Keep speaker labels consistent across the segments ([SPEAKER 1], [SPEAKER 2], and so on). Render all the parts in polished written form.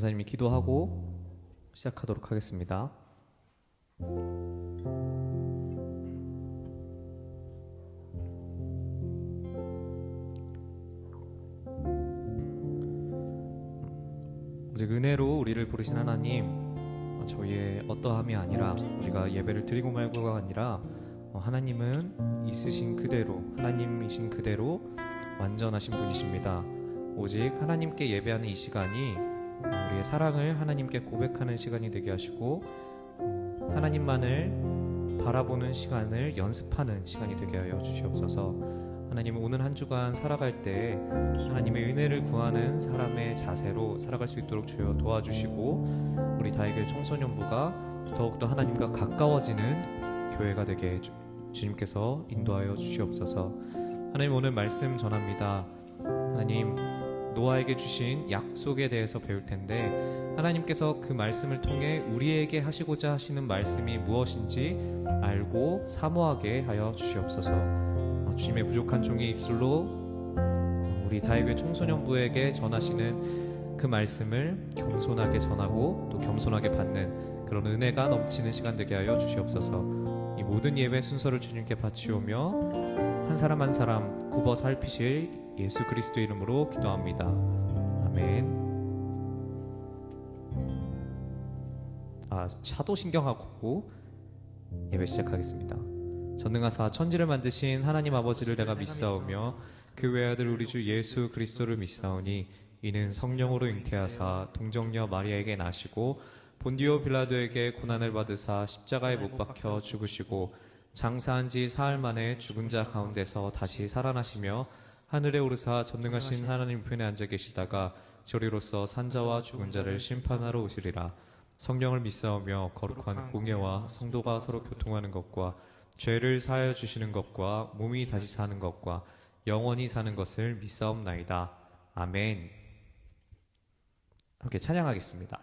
[SPEAKER 1] 전사님이 기도하고 시작하도록 하겠습니다. 오직 은혜로 우리를 부르신 하나님, 저희의 어떠함이 아니라 우리가 예배를 드리고 말고가 아니라 하나님은 있으신 그대로, 하나님이신 그대로 완전하신 분이십니다. 오직 하나님께 예배하는 이 시간이 우리의 사랑을 하나님께 고백하는 시간이 되게 하시고, 하나님만을 바라보는 시간을 연습하는 시간이 되게 하여 주시옵소서. 하나님은 오늘 한 주간 살아갈 때 하나님의 은혜를 구하는 사람의 자세로 살아갈 수 있도록 주여 도와주시고, 우리 다이교회 청소년부가 더욱더 하나님과 가까워지는 교회가 되게 주님께서 인도하여 주시옵소서. 하나님, 오늘 말씀 전합니다. 하나님, 노아에게 주신 약속에 대해서 배울 텐데, 하나님께서 그 말씀을 통해 우리에게 하시고자 하시는 말씀이 무엇인지 알고 사모하게 하여 주시옵소서. 주님의 부족한 종의 입술로 우리 다이교회 청소년부에게 전하시는 그 말씀을 겸손하게 전하고 또 겸손하게 받는 그런 은혜가 넘치는 시간 되게 하여 주시옵소서. 이 모든 예배 순서를 주님께 바치오며 한 사람 한 사람 굽어 살피실 예수 그리스도의 이름으로 기도합니다. 아멘. 사도신경하고 예배 시작하겠습니다. 전능하사 천지를 만드신 하나님 아버지를 내가 믿사오며 그 외아들 우리 주 예수 그리스도를 믿사오니 이는 성령으로 잉태하사 동정녀 마리아에게 나시고 본디오 빌라도에게 고난을 받으사 십자가에 못 박혀 죽으시고 장사한 지 사흘 만에 죽은 자 가운데서 다시 살아나시며 하늘에 오르사 전능하신 하나님 편에 앉아 계시다가 저리로서 산자와 죽은 자를 심판하러 오시리라. 성령을 믿사오며 거룩한 공예와 성도가 서로 교통하는 것과 죄를 사하여 주시는 것과 몸이 다시 사는 것과 영원히 사는 것을 믿사옵나이다. 아멘. 함께 찬양하겠습니다.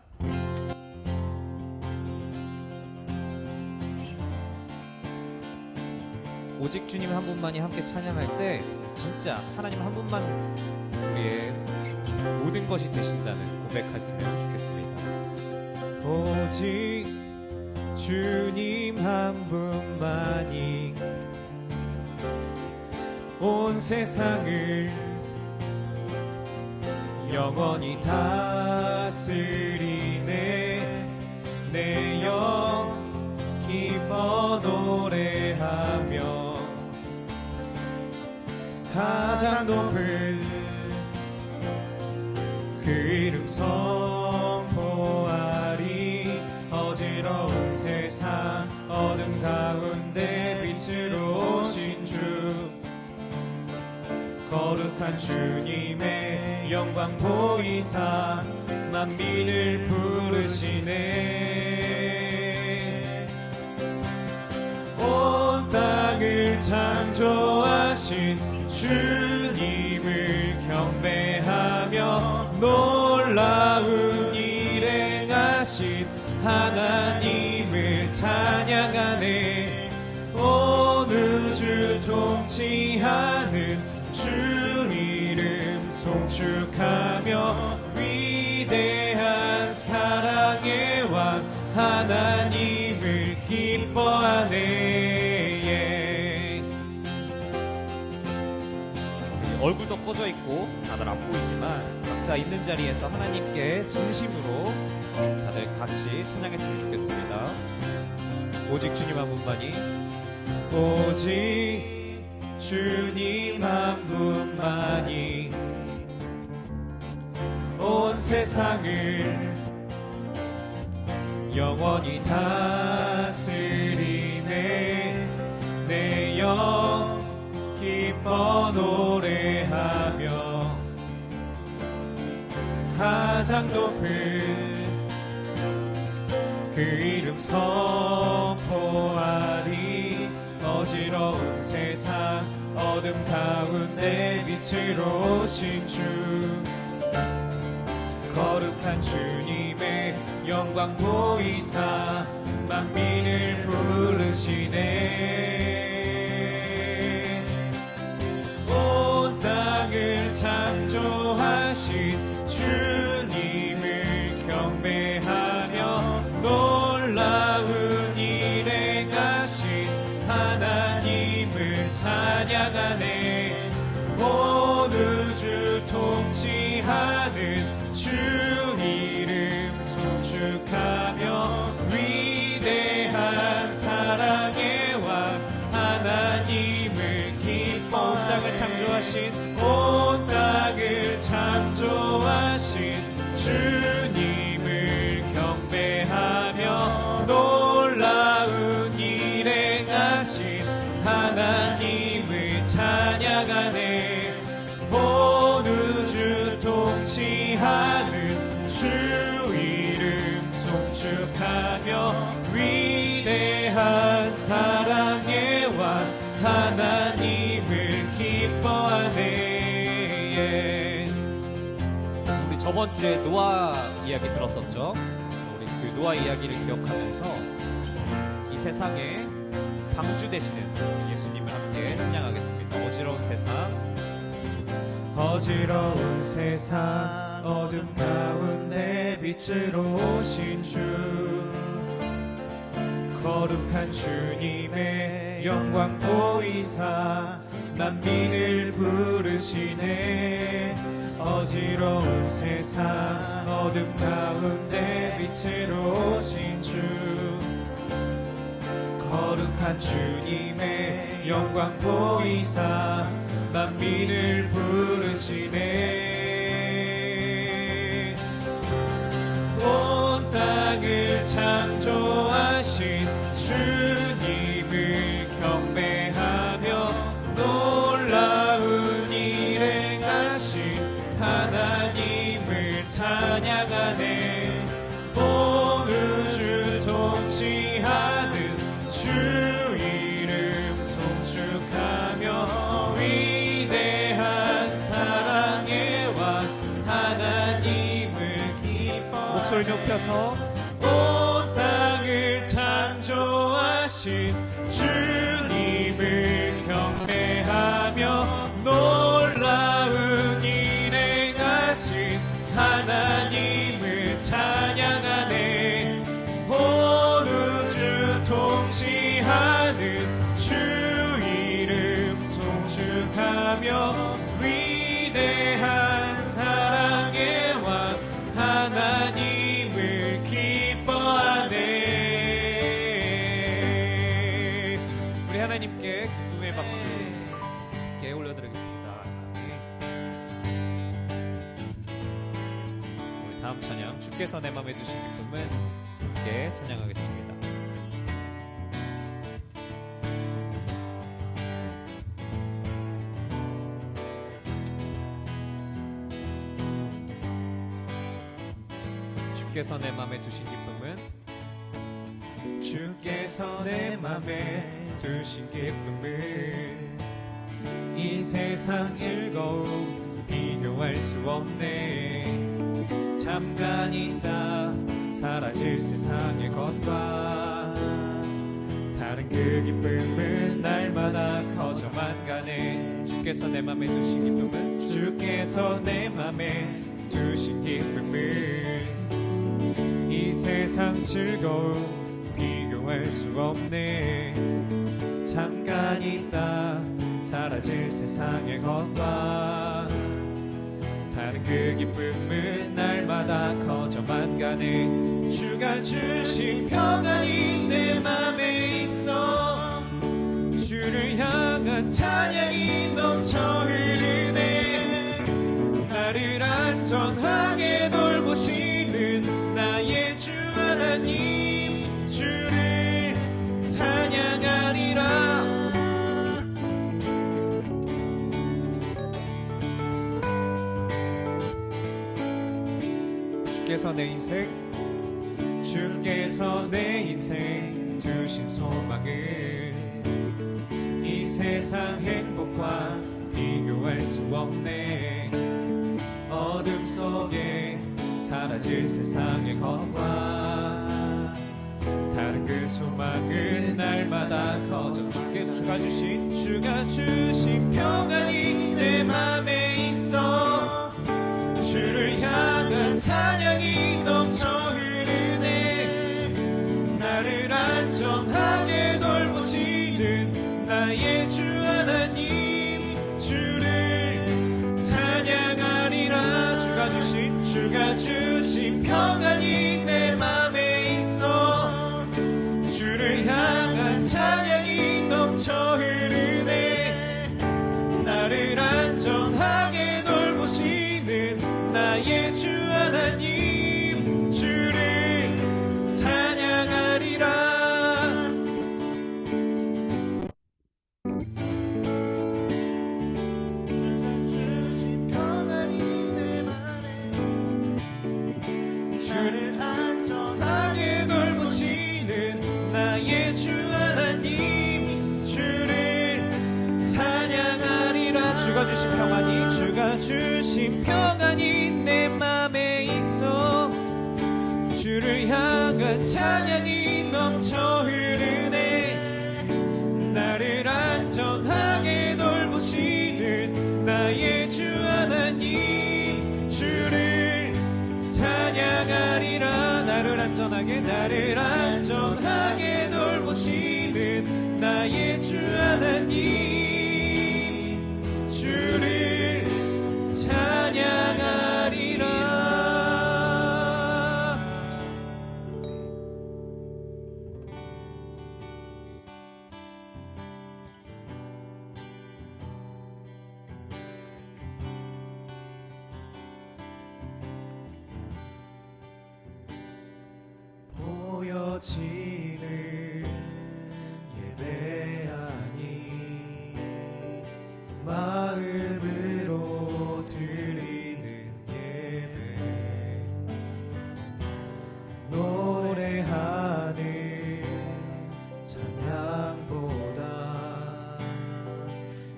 [SPEAKER 1] 오직 주님 한 분만이 함께 찬양할 때 진짜 하나님 한 분만 우리의 모든 것이 되신다는 고백했으면 좋겠습니다. 오직 주님 한 분만이 온 세상을 영원히 다스리네. 내 영 기뻐 노래하며 가장 높은 그 이름 선포하리. 어지러운 세상 어둠 가운데 빛으로 오신 주, 거룩한 주님의 영광 보이사 만민을 부르시네. 온 땅을 창조하신 주님을 경배하며 놀라운 일 행하신 하나님을 찬양하네. 온 우주 통치하는 주 이름 송축하며 위대한 사랑의 왕 하나님을 기뻐하네. 얼굴도 꺼져 있고 다들 안 보이지만 각자 있는 자리에서 하나님께 진심으로 다들 같이 찬양했으면 좋겠습니다. 오직 주님 한 분만이, 오직 주님 한 분만이 온 세상을 영원히 다스리네. 내 영 기뻐 노래하며 가장 높은 그 이름 선포하리. 어지러운 세상 어둠 가운데 빛으로 오신 주, 거룩한 주님의 영광 보이사 만민을 부르시네. 온 땅을 창조하신 주님을 이름 송축하며 위대한 사랑의 왕 하나님을 기뻐하네.
[SPEAKER 2] 우리 저번 주에 노아 이야기 들었었죠. 우리 그 노아 이야기를 기억하면서 이 세상에 방주 되시는 예수님을 함께 찬양하겠습니다. 어지러운 세상,
[SPEAKER 1] 어지러운 세상 어둠 가운데 빛으로 오신 주, 거룩한 주님의 영광 보이사 만민을 부르시네. 어지러운 세상 어둠 가운데 빛으로 오신 주, 거룩한 주님의 영광 보이사 만민을 부르시네. 온 땅을 창조하신 주님을 경배하며 놀라운 일 행하신 하나님을 찬양하네. 온 우주 통치하는 주 이름 송축하며 위대한 사랑의 왕 하나님을 기뻐하네. 목소리 높여서 온 땅을 창조하신 주님을 경배하며 놀라운 일 행하신 하나님을 찬양하네. 온 우주 통치하는 주 이름 송축하며 위대한 사랑의 왕 하나님을 기뻐하네. 우리 하나님께 기쁨의 박수 함께 올려드리겠습니다. 아멘. 우리 다음 찬양, 주께서 내 맘에 두신 기쁨은 함께 찬양하겠습니다. 주께서 내 맘에 두신 기쁨은, 주께서 내 맘에 두신 기쁨은 이 세상 즐거움 비교할 수 없네. 잠깐 있다 사라질 세상의 것과 다른 그 기쁨은 날마다 커져만 가네. 주께서 내 맘에 두신 기쁨은, 주께서 내 맘에 두신 기쁨은 이 세상 즐거움 비교할 수 없네. 잠깐 있다 사라질 세상의 것과 다른 그 기쁨은 날마다 커져만 가네. 주가 주신 평안이 내 맘에 있어. 주를 향한 찬양이 넘쳐 흐르네. 나를 안전하게 돌보시는 나의 주 하나님, 주를 찬양하리라. 주께서 내 인생, 주께서 내 인생 두신 소망을 이 세상 행복과 비교할 수 없네. 어둠 속에 사라질 세상의 것과 다른 그 소망은 날마다 커져. 주가 주신 평안이 내 맘에 있어. 주를 향한 찬양이 넘쳐 흐르네. 나를 안전하게 돌보시는 나의 주 하나님, 주를 찬양하리라. 주가 주신 평안이 내 맘에 있어. 주를 향한 찬양이 넘쳐 흐르네. 나를 안전하게 돌보시는 나의 주 하나님, 나를 안전하게 돌보시는 나의 주 하나님, 주를 찬양하리라. 주가 주신 평안이, 주가 주신 평안이 내 맘에 있어. 주를 향한 찬양이 넘쳐 흐르네. 나를 안전하게 돌보시는 나의 주 하나님, 주를 찬양하리라. 나를 안전하게 돌보시는 나의 주 하나님, 주를 찬양하리라. 보여지는 예배 아니 마음으로 드리는 예배, 노래하는 찬양보다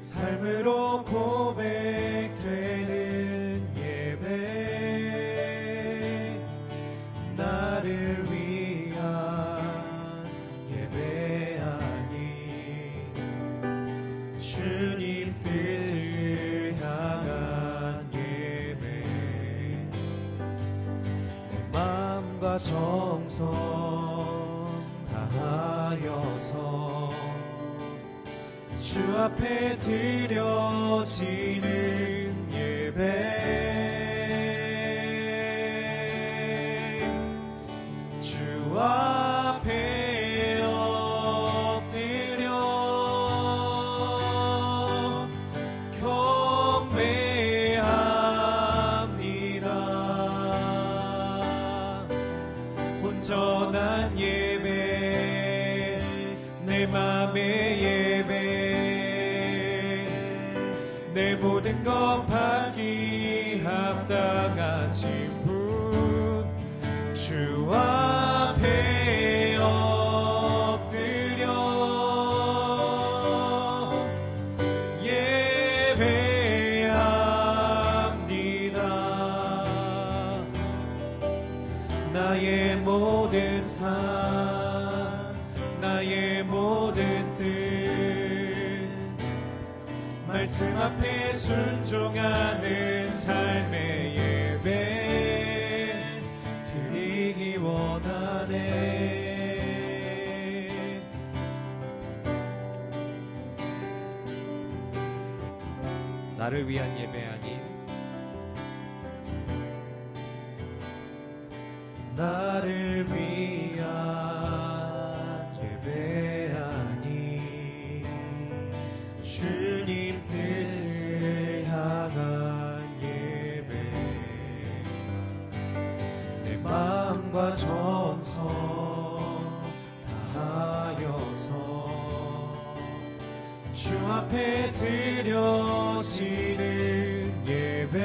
[SPEAKER 1] 삶으로 고백되는 예배, 나를 예배 아닌 주님 뜻을 향한 예배, 내 마음과 정성 다하여서 주 앞에 드려지는 예배, 주 앞에 엎드려 경배합니다. 온전한 예배, 내 맘의 예배, 내 모든 것 받기 합당하신 분, 주 앞에 엎드려 예배합니다. 나의 모든 삶, 나의 모든 뜻, 말씀 앞에 순종하는 삶의 예배 드리기 원하네. 나를 위한 예배 아닌, 나를 위한 예배 아닌 주님 뜻을 향한 예배, 내 마음과 정성 다하여서 주 앞에 드려지는 예배,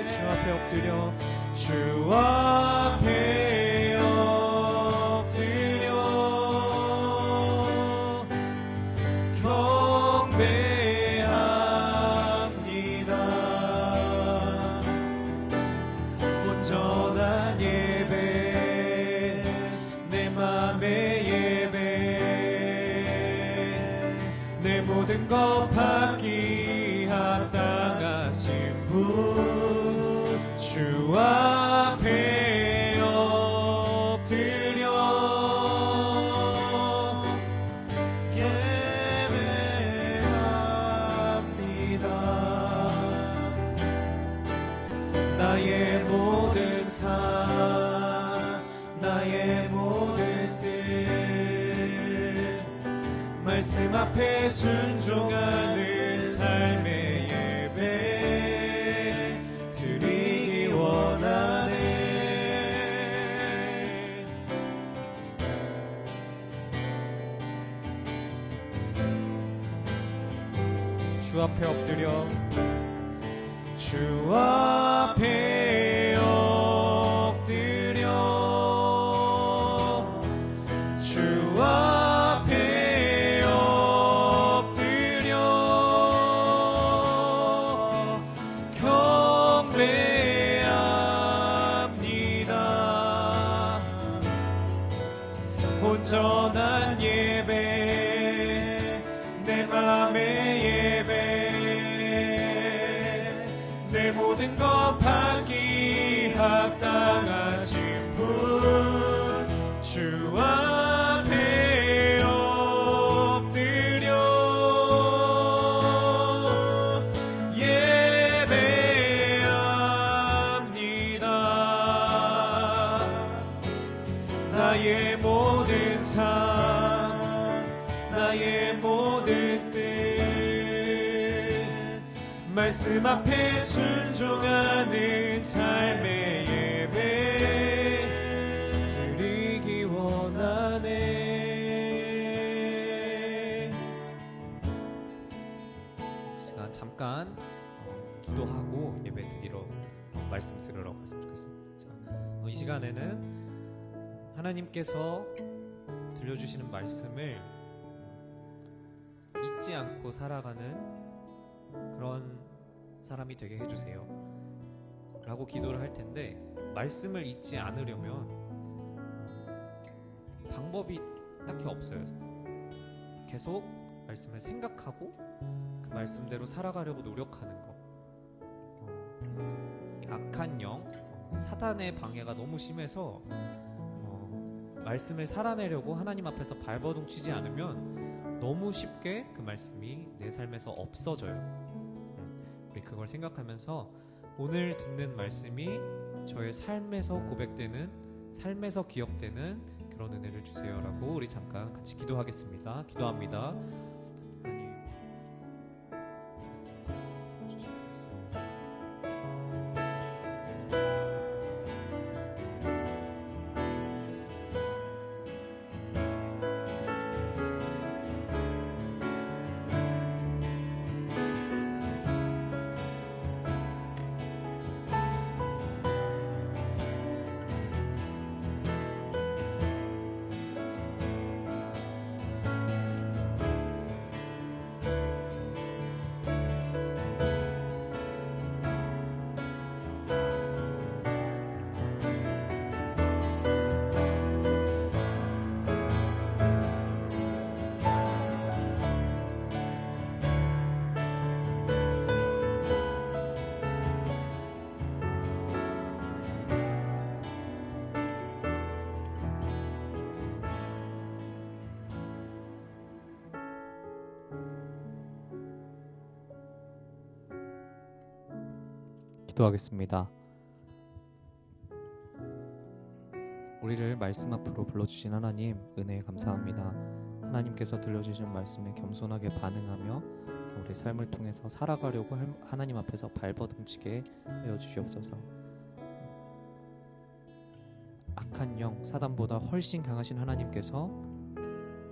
[SPEAKER 1] 주 앞에 엎드려, 주 앞에 엎드려 경배합니다. 온전한 예배, 내 맘의 예배, 내 모든 것 받기 합당하신 분, 주 앞에 엎드려 예배합니다. 나의 모든 삶, 나의 모든 뜻, 말씀 앞에 순종하는 삶의 예배 드리기 원하네. 주 앞에 엎드려, 주 앞에 앞에 엎드려 주 앞에 엎드려 경배합니다. 온전한 예배 내 맘의 예배 내 모든 것 받기 합당하신 분 주 앞에 엎드려 예배합니다. 나의 모든 삶 나의 모든 뜻 말씀 앞에 순종하는 삶의 예배 드리기 원하네. 시간 잠깐 기도하고 예배 드리러 말씀 들으러 갔으면 좋겠습니다. 자, 이 시간에는 하나님께서 들려주시는 말씀을 잊지 않고 살아가는 그런 사람이 되게 해주세요 라고 기도를 할 텐데, 말씀을 잊지 않으려면 방법이 딱히 없어요. 계속 말씀을 생각하고 그 말씀대로 살아가려고 노력하는 것. 이 악한 영, 사단의 방해가 너무 심해서 말씀을 살아내려고 하나님 앞에서 발버둥 치지 않으면 너무 쉽게 그 말씀이 내 삶에서 없어져요. 우리 그걸 생각하면서 오늘 듣는 말씀이 저의 삶에서 고백되는, 삶에서 기억되는 그런 은혜를 주세요라고 우리 잠깐 같이 기도하겠습니다. 기도합니다. 기도하겠습니다. 우리를 말씀 앞으로 불러주신 하나님, 은혜에 감사합니다. 하나님께서 들려주신 말씀에 겸손하게 반응하며 우리 삶을 통해서 살아가려고 하나님 앞에서 발버둥치게 하여 주시옵소서. 악한 영, 사단보다 훨씬 강하신 하나님께서,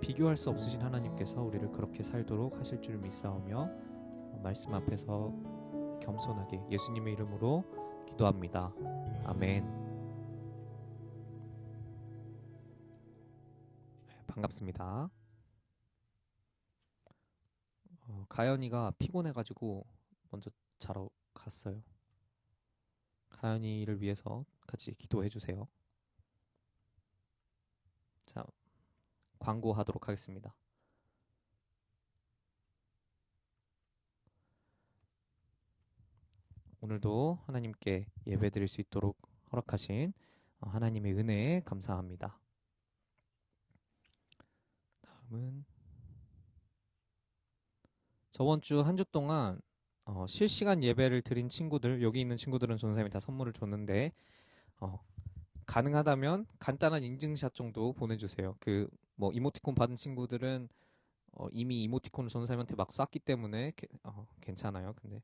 [SPEAKER 1] 비교할 수 없으신 하나님께서 우리를 그렇게 살도록 하실 줄 믿사오며 말씀 앞에서 겸손하게 예수님의 이름으로 기도합니다. 아멘. 반갑습니다. 가연이가 피곤해가지고 먼저 자러 갔어요. 가연이를 위해서 같이 기도해주세요. 자, 광고하도록 하겠습니다. 오늘도 하나님께 예배드릴 수 있도록 허락하신 하나님의 은혜에 감사합니다. 다음은 저번 주 한 주 동안 실시간 예배를 드린 친구들, 여기 있는 친구들은 전사님이 다 선물을 줬는데 가능하다면 간단한 인증샷 정도 보내주세요. 뭐 이모티콘 받은 친구들은 이미 이모티콘을 전사님한테 막 쐈기 때문에 괜찮아요. 근데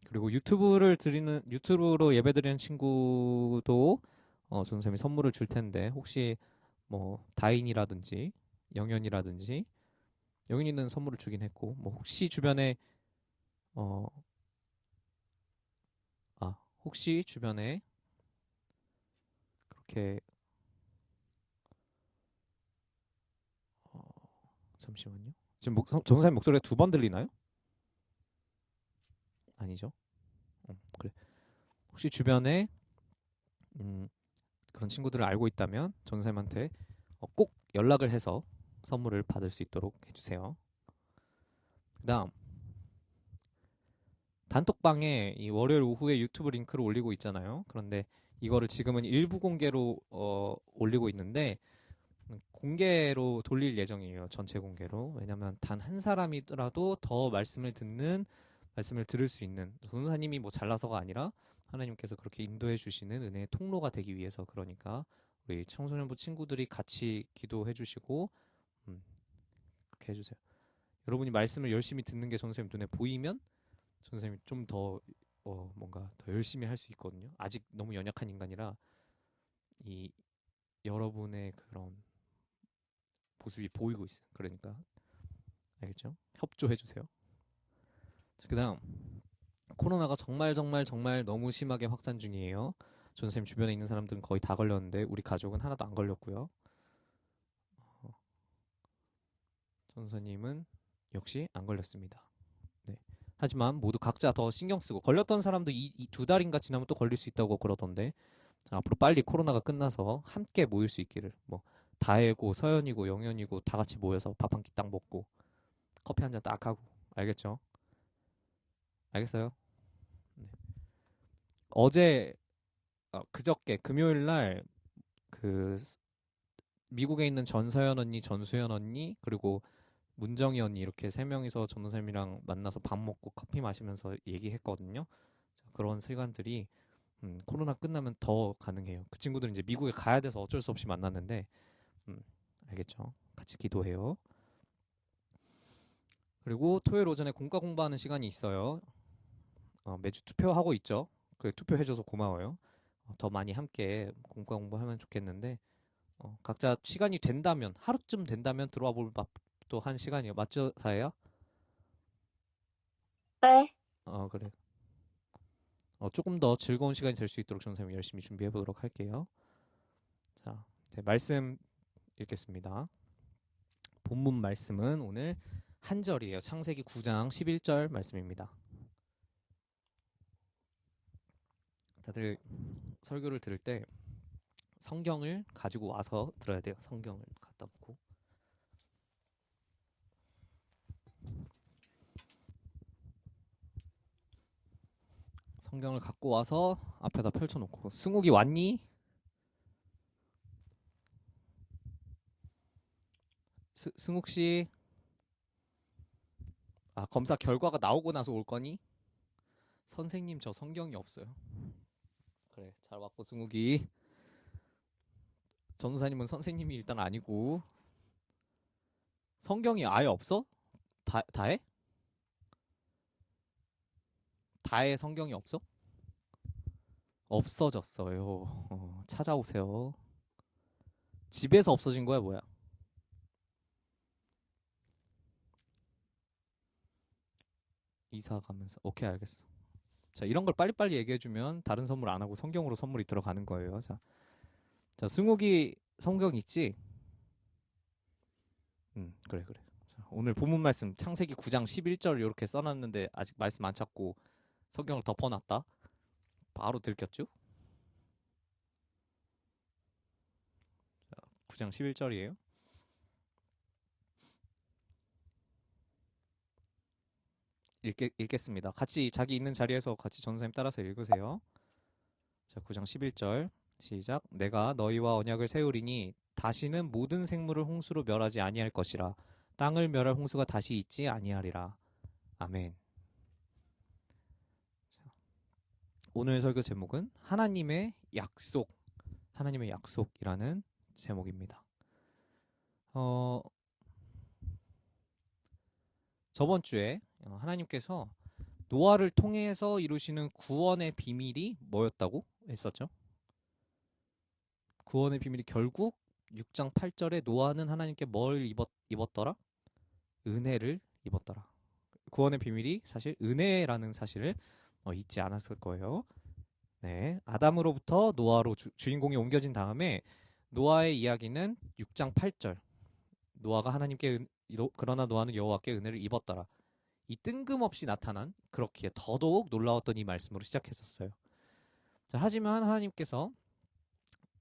[SPEAKER 1] 그리고 유튜브로 예배드리는 친구도 전사님이 선물을 줄 텐데, 혹시 뭐 다인이라든지 영현이라든지, 영현이는 선물을 주긴 했고, 뭐 혹시 주변에 혹시 주변에 그렇게 잠시만요. 지금 전사님 목소리가 두 번 들리나요? 아니죠? 그래. 혹시 주변에 그런 친구들을 알고 있다면 전사님한테 꼭 연락을 해서 선물을 받을 수 있도록 해주세요. 그다음 단톡방에 이 월요일 오후에 유튜브 링크를 올리고 있잖아요. 그런데 이거를 지금은 일부 공개로 올리고 있는데 공개로 돌릴 예정이에요. 전체 공개로. 왜냐면 단 한 사람이더라도 더 말씀을 들을 수 있는 전도사님이 뭐 잘나서가 아니라 하나님께서 그렇게 인도해 주시는 은혜의 통로가 되기 위해서 그러니까 우리 청소년부 친구들이 같이 기도해 주시고 그렇게 해주세요. 여러분이 말씀을 열심히 듣는 게 전도사님 눈에 보이면 전도사님이 좀 더 뭔가 더 열심히 할 수 있거든요. 아직 너무 연약한 인간이라 이 여러분의 그런 모습이 보이고 있어요. 그러니까 알겠죠? 협조해 주세요. 그다음 코로나가 정말 정말 정말 너무 심하게 확산 중이에요. 전선생님 주변에 있는 사람들은 거의 다 걸렸는데 우리 가족은 하나도 안 걸렸고요. 전선님은 역시 안 걸렸습니다. 네. 하지만 모두 각자 더 신경 쓰고 걸렸던 사람도 이 두 달인가 지나면 또 걸릴 수 있다고 그러던데 자, 앞으로 빨리 코로나가 끝나서 함께 모일 수 있기를 뭐 다혜고 서연이고 영현이고 다 같이 모여서 밥 한 끼 딱 먹고 커피 한 잔 딱 하고 알겠죠? 알겠어요? 네. 어제 그저께 금요일 날 그 미국에 있는 전서연 언니, 전수연 언니 그리고 문정희 언니 이렇게 세 명이서 전도사님이랑 만나서 밥 먹고 커피 마시면서 얘기했거든요. 그런 시간들이 코로나 끝나면 더 가능해요. 그 친구들은 이제 미국에 가야 돼서 어쩔 수 없이 만났는데 알겠죠? 같이 기도해요. 그리고 토요일 오전에 공과 공부하는 시간이 있어요. 매주 투표하고 있죠. 그래 투표해줘서 고마워요. 더 많이 함께 공과 공부하면 좋겠는데 각자 시간이 된다면 하루쯤 된다면 들어와 볼 밥도 한 시간이요. 맞죠, 다혜야?
[SPEAKER 3] 네.
[SPEAKER 1] 그래. 조금 더 즐거운 시간이 될 수 있도록 선생님이 열심히 준비해 보도록 할게요. 자, 이제 말씀 읽겠습니다. 본문 말씀은 오늘 한 절이에요. 창세기 9장 11절 말씀입니다. 다들 설교를 들을 때 성경을 가지고 와서 들어야 돼요. 성경을 갖다 놓고. 성경을 갖고 와서 앞에다 펼쳐놓고 승욱이 왔니? 승욱 씨, 검사 결과가 나오고 나서 올 거니? 선생님 저 성경이 없어요. 그래 잘 왔고 승욱이. 전도사님은 선생님이 일단 아니고 성경이 아예 없어? 다해? 다해 성경이 없어? 없어졌어요. 찾아오세요. 집에서 없어진 거야 뭐야? 이사 가면서 오케이 알겠어. 자 이런 걸 빨리빨리 얘기해주면 다른 선물 안 하고 성경으로 선물이 들어가는 거예요. 자 승욱이 성경 있지? 그래. 자, 오늘 본문 말씀 창세기 9장 11절 이렇게 써놨는데 아직 말씀 안 찾고 성경을 덮어놨다. 바로 들켰죠? 9장 11절이에요. 읽겠습니다. 같이 자기 있는 자리에서 같이 전도사님 따라서 읽으세요. 자, 9장 11절 시작. 내가 너희와 언약을 세우리니 다시는 모든 생물을 홍수로 멸하지 아니할 것이라. 땅을 멸할 홍수가 다시 있지 아니하리라. 아멘. 자, 오늘 설교 제목은 하나님의 약속이라는 제목입니다. 저번 주에 하나님께서 노아를 통해서 이루시는 구원의 비밀이 뭐였다고 했었죠? 구원의 비밀이 결국 6장 8절에 노아는 하나님께 뭘 입었더라? 은혜를 입었더라. 구원의 비밀이 사실 은혜라는 사실을 잊지 않았을 거예요. 네, 아담으로부터 노아로 주인공이 옮겨진 다음에 노아의 이야기는 6장 8절. 노아가 그러나 노아는 여호와께 은혜를 입었더라. 이 뜬금없이 나타난 그렇기에 더더욱 놀라웠던 이 말씀으로 시작했었어요. 자, 하지만 하나님께서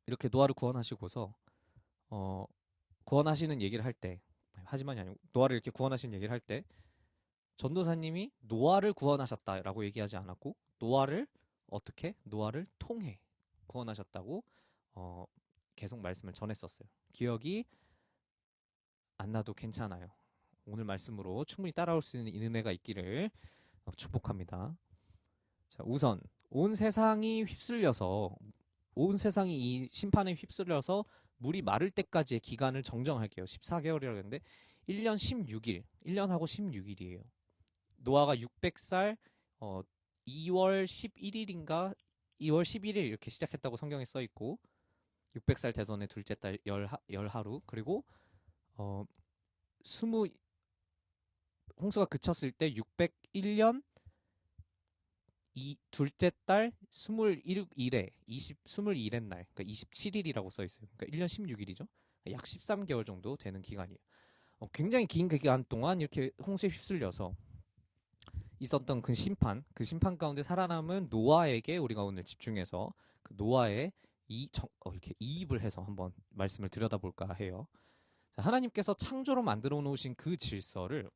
[SPEAKER 1] 이렇게 노아를 구원하시고서 구원하시는 얘기를 할 때, 하지만이 아니고 노아를 이렇게 구원하시는 얘기를 할 때 전도사님이 노아를 구원하셨다라고 얘기하지 않았고 노아를 통해 구원하셨다고 계속 말씀을 전했었어요. 기억이 안 나도 괜찮아요. 오늘 말씀으로 충분히 따라올 수 있는 은혜가 있기를 축복합니다. 자, 우선 온 세상이 이 심판에 휩쓸려서 물이 마를 때까지의 기간을 정정할게요. 14개월이라고 했는데 1년 16일, 1년하고 16일이에요. 노아가 600살 2월 11일인가 2월 11일 이렇게 시작했다고 성경에 써 있고 600살 되던 해 둘째 달 열 하루 그리고 20 홍수가 그쳤을 때 601년 둘째 달 21일에 21의 날 그러니까 27일이라고 써 있어요. 그러니까 1년 16일이죠. 약 13개월 정도 되는 기간이에요. 굉장히 긴 기간 동안 이렇게 홍수에 휩쓸려서 있었던 그 심판 가운데 살아남은 노아에게 우리가 오늘 집중해서 그 노아의 이렇게 이입을 해서 한번 말씀을 들여다볼까 해요. 자, 하나님께서 창조로 만들어 놓으신 그 질서를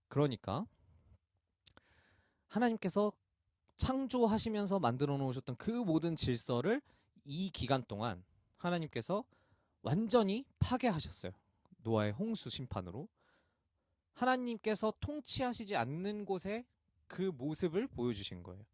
[SPEAKER 1] 그러니까 하나님께서 창조하시면서 만들어 놓으셨던 그 모든 질서를 이 기간 동안 하나님께서 완전히 파괴하셨어요. 노아의 홍수 심판으로. 하나님께서 통치하시지 않는 곳에 그 모습을 보여주신 거예요.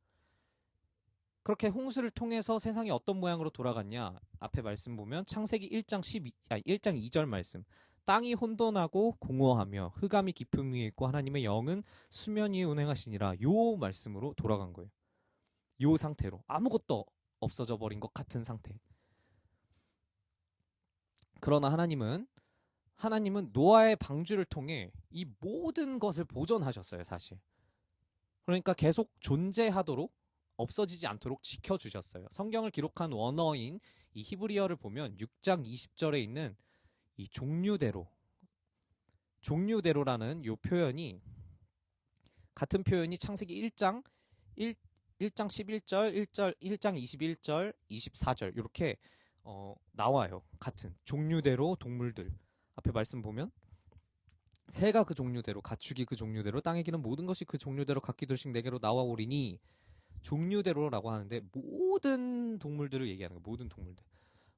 [SPEAKER 1] 그렇게 홍수를 통해서 세상이 어떤 모양으로 돌아갔냐? 앞에 말씀 보면 창세기 1장 2절 말씀. 땅이 혼돈하고 공허하며 흑암이 깊음 위에 있고 하나님의 영은 수면 위에 운행하시니라. 요 말씀으로 돌아간 거예요. 요 상태로 아무것도 없어져 버린 것 같은 상태. 그러나 하나님은 노아의 방주를 통해 이 모든 것을 보존하셨어요, 사실. 그러니까 계속 존재하도록 없어지지 않도록 지켜주셨어요. 성경을 기록한 원어인 이 히브리어를 보면 6장 20절에 있는 이 종류대로라는 요 표현이 같은 표현이 창세기 1장 11절, 1장 21절, 24절 이렇게 나와요. 같은 종류대로 동물들. 앞에 말씀 보면 새가 그 종류대로 가축이 그 종류대로 땅에 기는 모든 것이 그 종류대로 각기 둘씩 내게로 나와오리니 종류대로라고 하는데 모든 동물들을 얘기하는 거예요.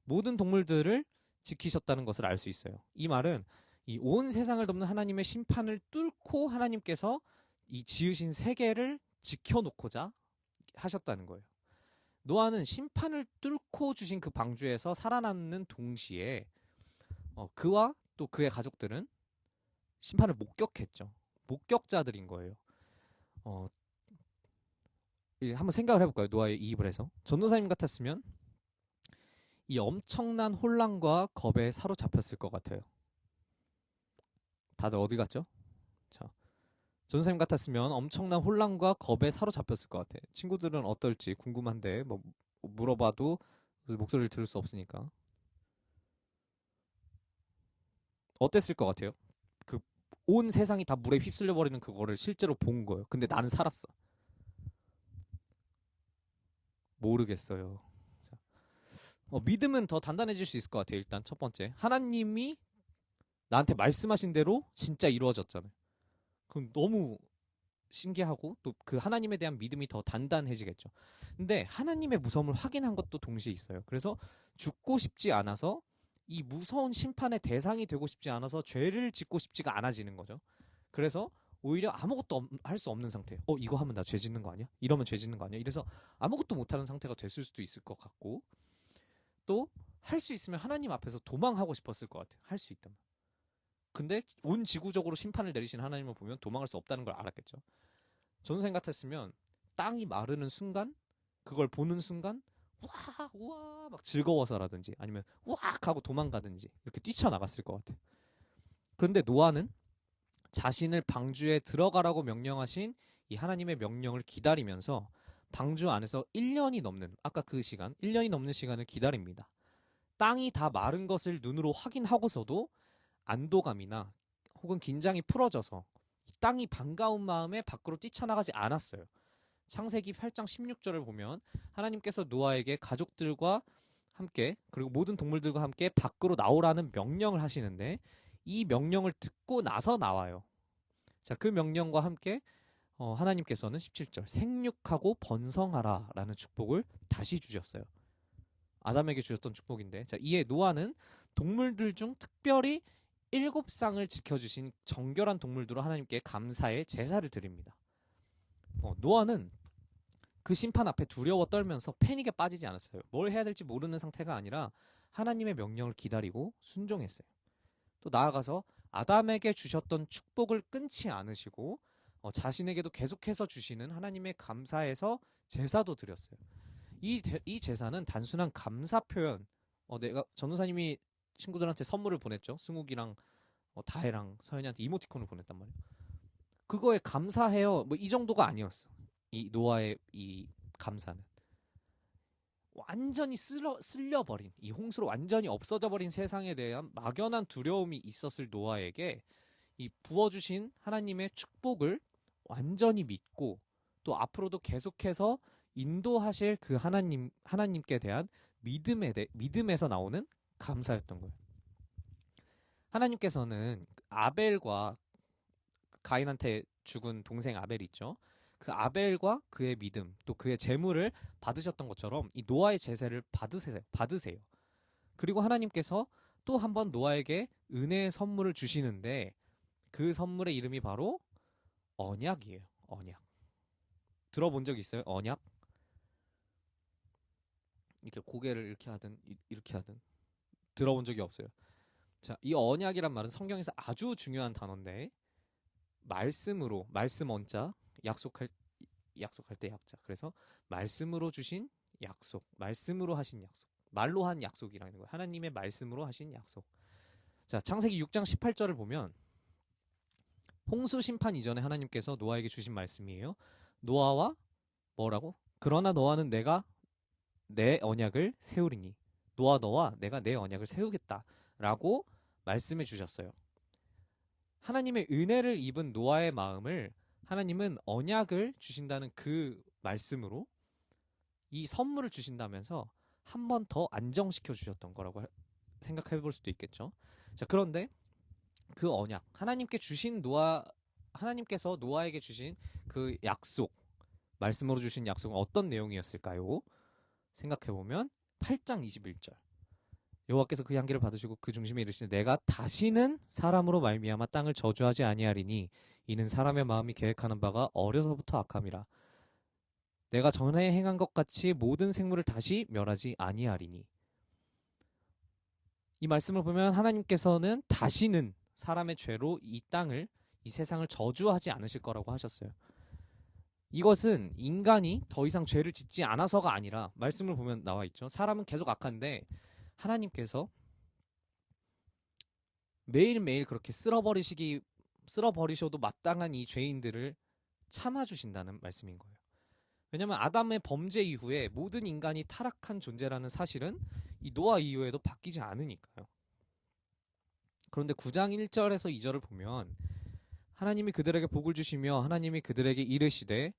[SPEAKER 1] 모든 동물들을 지키셨다는 것을 알 수 있어요. 이 말은 이 온 세상을 덮는 하나님의 심판을 뚫고 하나님께서 이 지으신 세계를 지켜놓고자 하셨다는 거예요. 노아는 심판을 뚫고 주신 그 방주에서 살아남는 동시에 그와 또 그의 가족들은 심판을 목격했죠. 목격자들인 거예요. 한번 생각을 해볼까요? 노아의 이입을 해서 전도사님 같았으면 이 엄청난 혼란과 겁에 사로잡혔을 것 같아요. 다들 어디 갔죠? 자, 전도사님 같았으면 엄청난 혼란과 겁에 사로잡혔을 것 같아요. 친구들은 어떨지 궁금한데 뭐 물어봐도 목소리를 들을 수 없으니까. 어땠을 것 같아요? 그 온 세상이 다 물에 휩쓸려 버리는 그거를 실제로 본 거예요. 근데 나는 살았어. 모르겠어요. 자, 믿음은 더 단단해질 수 있을 것 같아요. 일단 첫 번째, 하나님이 나한테 말씀하신 대로 진짜 이루어졌잖아요. 그럼 너무 신기하고 또 그 하나님에 대한 믿음이 더 단단해지겠죠. 근데 하나님의 무서움을 확인한 것도 동시에 있어요. 그래서 죽고 싶지 않아서 이 무서운 심판의 대상이 되고 싶지 않아서 죄를 짓고 싶지가 않아지는 거죠. 그래서 오히려 아무것도 할 수 없는 상태. 이거 하면 나 죄 짓는 거 아니야? 이러면 죄 짓는 거 아니야? 이래서 아무것도 못하는 상태가 됐을 수도 있을 것 같고 또 할 수 있으면 하나님 앞에서 도망하고 싶었을 것 같아요. 할 수 있다면. 근데 온 지구적으로 심판을 내리신 하나님을 보면 도망할 수 없다는 걸 알았겠죠. 전생 같았으면 땅이 마르는 순간 그걸 보는 순간 우와 막 즐거워서라든지 아니면 우악 하고 도망가든지 이렇게 뛰쳐나갔을 것 같아요. 그런데 노아는 자신을 방주에 들어가라고 명령하신 이 하나님의 명령을 기다리면서 방주 안에서 1년이 넘는, 아까 그 시간, 1년이 넘는 시간을 기다립니다. 땅이 다 마른 것을 눈으로 확인하고서도 안도감이나 혹은 긴장이 풀어져서 이 땅이 반가운 마음에 밖으로 뛰쳐나가지 않았어요. 창세기 8장 16절을 보면 하나님께서 노아에게 가족들과 함께 그리고 모든 동물들과 함께 밖으로 나오라는 명령을 하시는데 이 명령을 듣고 나서 나와요. 자, 그 명령과 함께 하나님께서는 17절 생육하고 번성하라 라는 축복을 다시 주셨어요. 아담에게 주셨던 축복인데, 자, 이에 노아는 동물들 중 특별히 7쌍을 지켜주신 정결한 동물들로 하나님께 감사의 제사를 드립니다. 노아는 그 심판 앞에 두려워 떨면서 패닉에 빠지지 않았어요. 뭘 해야 될지 모르는 상태가 아니라 하나님의 명령을 기다리고 순종했어요. 또 나아가서 아담에게 주셨던 축복을 끊지 않으시고 자신에게도 계속해서 주시는 하나님의 감사에서 제사도 드렸어요. 이 제사는 단순한 감사 표현. 내가 전도사님이 친구들한테 선물을 보냈죠. 승욱이랑 다혜랑 서현이한테 이모티콘을 보냈단 말이에요. 그거에 감사해요. 뭐 이 정도가 아니었어. 이 노아의 이 감사는 완전히 쓸려버린, 이 홍수로 완전히 없어져 버린 세상에 대한 막연한 두려움이 있었을 노아에게 이 부어주신 하나님의 축복을 완전히 믿고 또 앞으로도 계속해서 인도하실 그 하나님께 대한 믿음에서 나오는 감사였던 거예요. 하나님께서는 아벨과 가인한테 죽은 동생 아벨이 있죠. 그 아벨과 그의 믿음 또 그의 재물을 받으셨던 것처럼 이 노아의 제사를 받으세요. 그리고 하나님께서 또 한 번 노아에게 은혜의 선물을 주시는데 그 선물의 이름이 바로 언약이에요. 언약. 들어본 적 있어요? 언약? 이렇게 고개를 이렇게 하든 들어본 적이 없어요. 자, 이 언약이란 말은 성경에서 아주 중요한 단어인데 말씀으로, 말씀 언자, 약속할 때 약자. 그래서 말씀으로 주신 약속, 말씀으로 하신 약속, 말로 한 약속이라는 거예요. 하나님의 말씀으로 하신 약속. 자, 창세기 6장 18절을 보면 홍수 심판 이전에 하나님께서 노아에게 주신 말씀이에요. 노아와 뭐라고? 그러나 너와는 내가 내 언약을 세우리니 노아 너와 내가 내 언약을 세우겠다 라고 말씀해 주셨어요. 하나님의 은혜를 입은 노아의 마음을 하나님은 언약을 주신다는 그 말씀으로 이 선물을 주신다면서 한 번 더 안정시켜 주셨던 거라고 생각해 볼 수도 있겠죠. 자, 그런데 그 언약, 하나님께서 노아에게 주신 그 약속, 말씀으로 주신 약속은 어떤 내용이었을까요? 생각해보면 8장 21절 여호와께서 그 향기를 받으시고 그 중심에 이르시되 내가 다시는 사람으로 말미암아 땅을 저주하지 아니하리니 이는 사람의 마음이 계획하는 바가 어려서부터 악함이라. 내가 전에 행한 것 같이 모든 생물을 다시 멸하지 아니하리니. 이 말씀을 보면 하나님께서는 다시는 사람의 죄로 이 세상을 저주하지 않으실 거라고 하셨어요. 이것은 인간이 더 이상 죄를 짓지 않아서가 아니라 말씀을 보면 나와 있죠. 사람은 계속 악한데 하나님께서 매일매일 그렇게 쓸어버리셔도 마땅한 이 죄인들을 참아주신다는 말씀인 거예요. 왜냐하면 아담의 범죄 이후에 모든 인간이 타락한 존재라는 사실은 이 노아 이후에도 바뀌지 않으니까요. 그런데 9장 1절에서 2절을 보면 하나님이 그들에게 복을 주시며 하나님이 그들에게 이르시되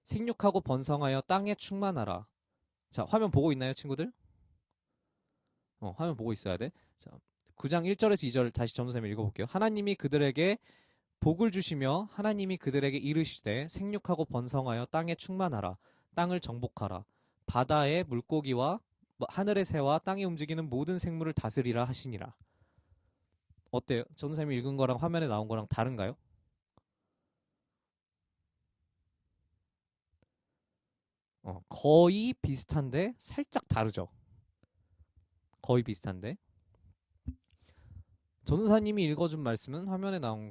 [SPEAKER 1] 생육하고 번성하여 땅에 충만하라. 자, 화면 보고 있나요, 친구들? 화면 보고 있어야 돼. 자, 9장 1절에서 2절 다시 전도사님 읽어볼게요. 하나님이 그들에게 복을 주시며 하나님이 그들에게 이르시되 생육하고 번성하여 땅에 충만하라. 땅을 정복하라. 바다의 물고기와 하늘의 새와 땅에 움직이는 모든 생물을 다스리라 하시니라. 어때요? 전도사님이 읽은 거랑 화면에 나온 거랑 다른가요? 거의 비슷한데 살짝 다르죠. 거의 비슷한데 전도사님이 읽어준 말씀은 화면에 나온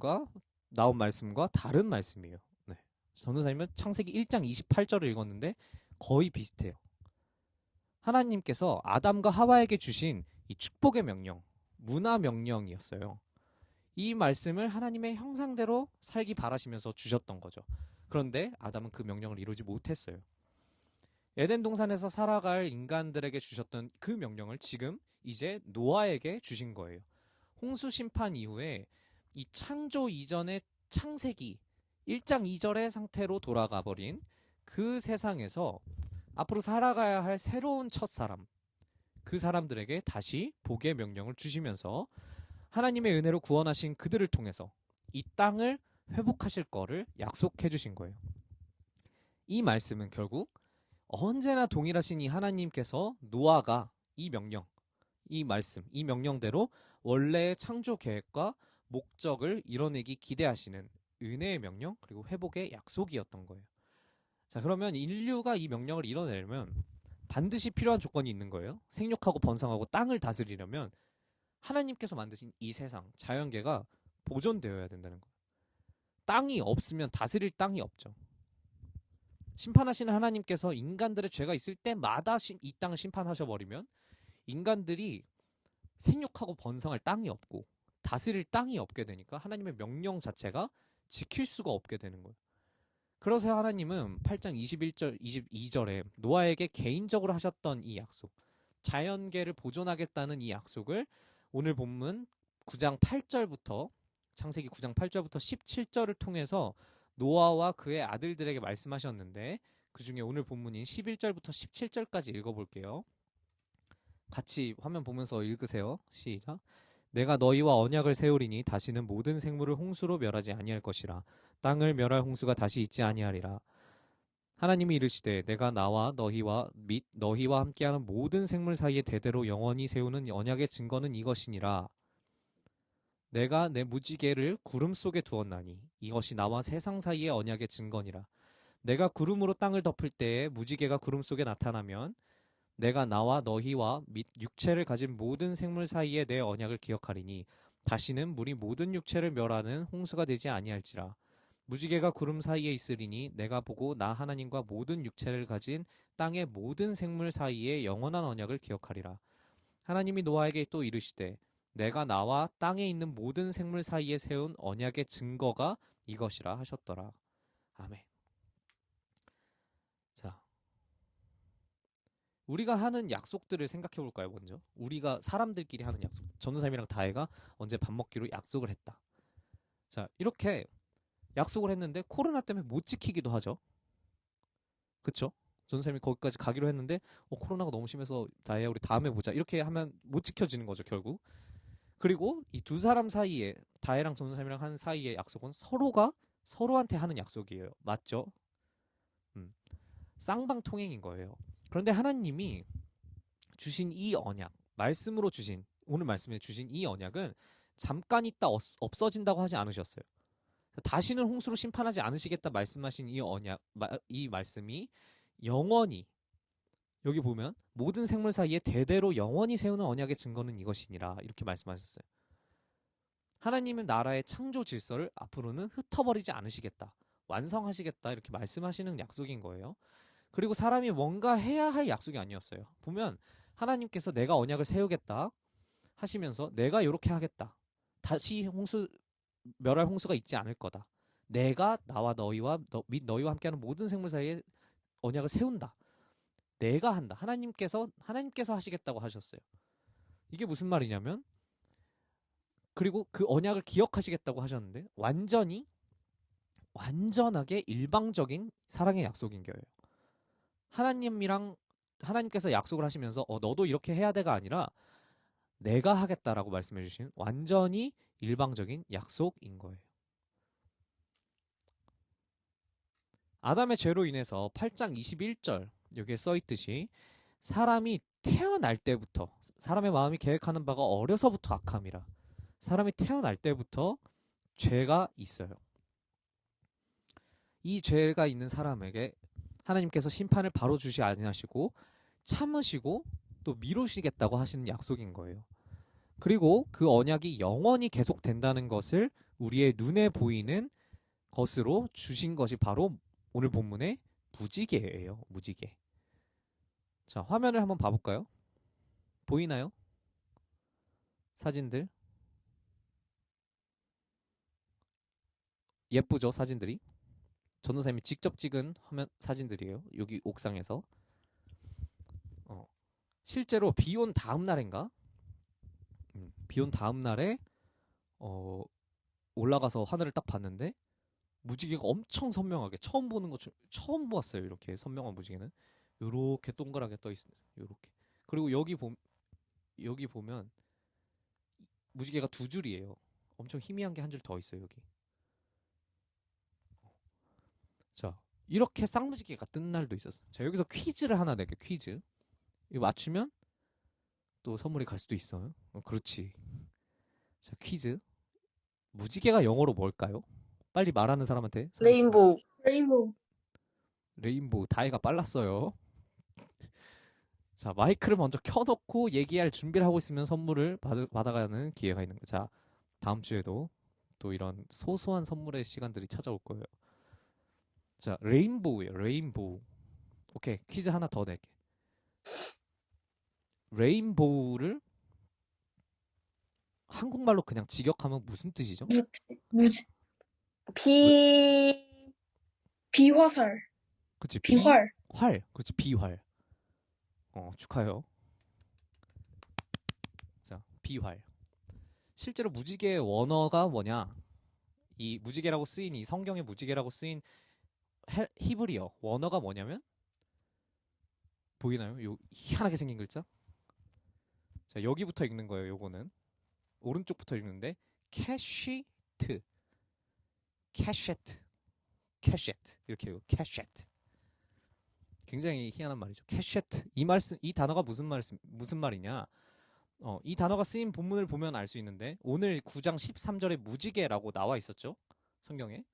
[SPEAKER 1] 말씀과 다른 말씀이에요. 네. 전도사님은 창세기 1장 28절을 읽었는데 거의 비슷해요. 하나님께서 아담과 하와에게 주신 이 축복의 명령, 문화 명령이었어요. 이 말씀을 하나님의 형상대로 살기 바라시면서 주셨던 거죠. 그런데 아담은 그 명령을 이루지 못했어요. 에덴 동산에서 살아갈 인간들에게 주셨던 그 명령을 지금 이제 노아에게 주신 거예요. 홍수 심판 이후에 이 창조 이전의 창세기 1장 2절의 상태로 돌아가 버린 그 세상에서 앞으로 살아가야 할 새로운 첫사람, 그 사람들에게 다시 복의 명령을 주시면서 하나님의 은혜로 구원하신 그들을 통해서 이 땅을 회복하실 거를 약속해 주신 거예요. 이 말씀은 결국 언제나 동일하신 이 하나님께서 노아가 이 명령, 이 말씀, 이 명령대로 원래의 창조 계획과 목적을 이뤄내기 기대하시는 은혜의 명령 그리고 회복의 약속이었던 거예요. 자, 그러면 인류가 이 명령을 이뤄내려면 반드시 필요한 조건이 있는 거예요. 생육하고 번성하고 땅을 다스리려면 하나님께서 만드신 이 세상, 자연계가 보존되어야 된다는 거예요. 땅이 없으면 다스릴 땅이 없죠. 심판하시는 하나님께서 인간들의 죄가 있을 때마다 이 땅을 심판하셔버리면 인간들이 생육하고 번성할 땅이 없고 다스릴 땅이 없게 되니까 하나님의 명령 자체가 지킬 수가 없게 되는 거예요. 그래서 하나님은 8장 21절, 22절에 노아에게 개인적으로 하셨던 이 약속, 자연계를 보존하겠다는 이 약속을 오늘 본문 9장 8절부터 창세기 9장 8절부터 17절을 통해서 노아와 그의 아들들에게 말씀하셨는데 그 중에 오늘 본문인 11절부터 17절까지 읽어볼게요. 같이 화면 보면서 읽으세요. 시작. 내가 너희와 언약을 세우리니 다시는 모든 생물을 홍수로 멸하지 아니할 것이라. 땅을 멸할 홍수가 다시 있지 아니하리라. 하나님이 이르시되 내가 나와 너희와 및 너희와 함께하는 모든 생물 사이에 대대로 영원히 세우는 언약의 증거는 이것이니라. 내가 내 무지개를 구름 속에 두었나니 이것이 나와 세상 사이의 언약의 증거니라. 내가 구름으로 땅을 덮을 때에 무지개가 구름 속에 나타나면 내가 나와 너희와 및 육체를 가진 모든 생물 사이에 내 언약을 기억하리니 다시는 물이 모든 육체를 멸하는 홍수가 되지 아니할지라. 무지개가 구름 사이에 있으리니 내가 보고 나 하나님과 모든 육체를 가진 땅의 모든 생물 사이에 영원한 언약을 기억하리라. 하나님이 노아에게 또 이르시되 내가 나와 땅에 있는 모든 생물 사이에 세운 언약의 증거가 이것이라 하셨더라. 아멘. 자, 우리가 하는 약속들을 생각해 볼까요, 먼저? 우리가 사람들끼리 하는 약속. 전도사님이랑 다혜가 언제 밥 먹기로 약속을 했다. 자, 이렇게 약속을 했는데 코로나 때문에 못 지키기도 하죠. 그쵸? 전도사님이 거기까지 가기로 했는데 코로나가 너무 심해서 다혜야 우리 다음에 보자. 이렇게 하면 못 지켜지는 거죠, 결국. 그리고 이 두 사람 사이에 다혜랑 전도사님이랑 하는 사이의 약속은 서로가 서로한테 하는 약속이에요. 맞죠? 쌍방통행인 거예요. 그런데 하나님이 주신 이 언약, 말씀으로 주신 오늘 말씀에 주신 이 언약은 잠깐 있다 없어진다고 하지 않으셨어요. 다시는 홍수로 심판하지 않으시겠다 말씀하신 이 언약, 이 말씀이 영원히 여기 보면 모든 생물 사이에 대대로 영원히 세우는 언약의 증거는 이것이니라 이렇게 말씀하셨어요. 하나님은 나라의 창조 질서를 앞으로는 흩어버리지 않으시겠다, 완성하시겠다 이렇게 말씀하시는 약속인 거예요. 그리고 사람이 뭔가 해야 할 약속이 아니었어요. 보면 하나님께서 내가 언약을 세우겠다 하시면서 내가 이렇게 하겠다. 다시 멸할 홍수가 있지 않을 거다. 내가 나와 너희와 및 너희와 함께하는 모든 생물 사이에 언약을 세운다. 내가 한다. 하나님께서 하시겠다고 하셨어요. 이게 무슨 말이냐면 그리고 그 언약을 기억하시겠다고 하셨는데 완전하게 일방적인 사랑의 약속인 거예요. 하나님께서 약속을 하시면서 너도 이렇게 해야 돼가 아니라 내가 하겠다라고 말씀해 주신 완전히 일방적인 약속인 거예요. 아담의 죄로 인해서 8장 21절 여기에 써있듯이 사람이 태어날 때부터 사람의 마음이 계획하는 바가 어려서부터 악함이라. 사람이 태어날 때부터 죄가 있어요. 이 죄가 있는 사람에게 하나님께서 심판을 바로 주시 아니하시고 참으시고 또 미루시겠다고 하시는 약속인 거예요. 그리고 그 언약이 영원히 계속된다는 것을 우리의 눈에 보이는 것으로 주신 것이 바로 오늘 본문의 무지개예요. 무지개. 자, 화면을 한번 봐볼까요? 보이나요? 사진들. 예쁘죠, 사진들이? 전도사님이 직접 찍은 화면 사진들이에요. 여기 옥상에서.
[SPEAKER 2] 실제로 비 온 다음 날인가? 비 온 다음 날에 올라가서 하늘을 딱 봤는데 무지개가 엄청 선명하게 처음 보았어요. 이렇게 선명한 무지개는 요렇게 동그랗게 떠 있어요. 요렇게. 그리고 여기 보면 무지개가 두 줄이에요. 엄청 희미한 게 한 줄 더 있어요, 여기. 자, 이렇게 쌍무지개가 뜬 날도 있었어. 자, 여기서 퀴즈를 하나 낼게요. 퀴즈. 이거 맞추면 또 선물이 갈 수도 있어요. 그렇지. 자, 퀴즈. 무지개가 영어로 뭘까요? 빨리 말하는 사람한테 선물 줍니다.
[SPEAKER 3] 레인보우.
[SPEAKER 4] 레인보우.
[SPEAKER 2] 레인보우. 다이가 빨랐어요. 자, 마이크를 먼저 켜놓고 얘기할 준비를 하고 있으면 선물을 받아가는 기회가 있는 거예요. 자, 다음 주에도 또 이런 소소한 선물의 시간들이 찾아올 거예요. 자, 레인보우예요. 레인보우. 오케이, 퀴즈 하나 더 낼게. 레인보우를 한국말로 그냥 직역하면 무슨 뜻이죠?
[SPEAKER 4] 무지.
[SPEAKER 3] 비,
[SPEAKER 4] 비화살.
[SPEAKER 2] 그치,
[SPEAKER 4] 비활.
[SPEAKER 2] 활. 그치, 비활. 축하해요. 자, 비활. 실제로 무지개의 원어가 뭐냐? 이 무지개라고 쓰인 이 성경의 무지개라고 쓰인 히브리어 원어가 뭐냐면 보이나요? 요 희한하게 생긴 글자? 자, 여기부터 읽는 거예요. 요거는 오른쪽부터 읽는데 캐시트, 캐셰트, 캐셰트 이렇게 해요. 캐셰트. 굉장히 희한한 말이죠. 캐셰트. 이 단어가 무슨 말이냐? 이 단어가 쓰인 본문을 보면 알 수 있는데 오늘 9장 13절에 무지개라고 나와 있었죠. 성경에.